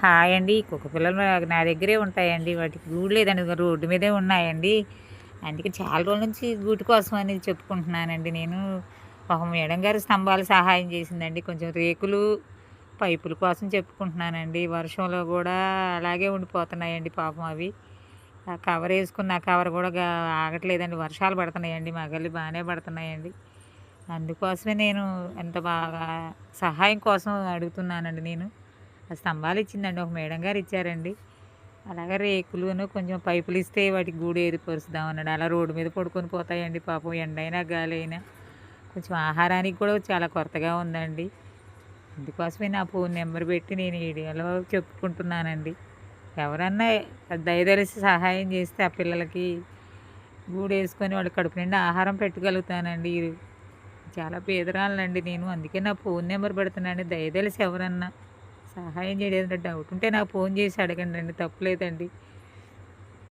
Hi అండి. కుక్క పిల్లలు నా దగ్గరే ఉంటాయండి. వాటికి గూడు లేదండి. రోడ్డు మీదే ఉన్నాయండి. అందుకే చాలా రోజుల నుంచి గూటి కోసం అని చెప్పుకుంటున్నానండి నేను. ఒక మేడం గారు స్తంభాలు సహాయం చేసిందండి. కొంచెం రేకులు, పైపుల కోసం చెప్పుకుంటున్నానండి. వర్షంలో గూడా అలాగే ఉండిపోతున్నాయండి పాపం అవి. ఆ కవర్ ఏసుకున్న ఆ కవర్ గూడా ఆగట్లేదండి. వర్షాలు పడుతున్నాయండి. మగళ్ళు బానే పడుతున్నాయండి. అందుకోసమే నేను ఎంత బాగా సహాయం కోసం అడుగుతున్నానండి నేను. ఆ స్తంభాలు ఇచ్చిందండి. ఒక మేడం గారు ఇచ్చారండి. అలాగే రేకులును కొంచెం పైపులిస్తే వాటికి గూడు ఏర్పరుస్తామన్నాడు. అలా రోడ్డు మీద పడుకొని పోతాయండి పాపం ఎండైనా, గాలైనా. కొంచెం ఆహారానికి కూడా చాలా కొరతగా ఉందండి. అందుకోసమే నా ఫోన్ నెంబర్ పెట్టి నేను వీడియోలో చెప్పుకుంటున్నానండి. ఎవరన్నా దయదలిసి సహాయం చేస్తే ఆ పిల్లలకి గూడేసుకొని వాళ్ళ కడుపు నిండా ఆహారం పెట్టగలుగుతానండి. చాలా పేదరాలినండి నేను. అందుకే నా ఫోన్ నెంబర్ పెడుతున్నానండి. దయదలిసి ఎవరన్నా సహాయం చేయడం ఏదైనా డౌట్ ఉంటే నాకు ఫోన్ చేసి అడగండండి. తప్పులేదండి.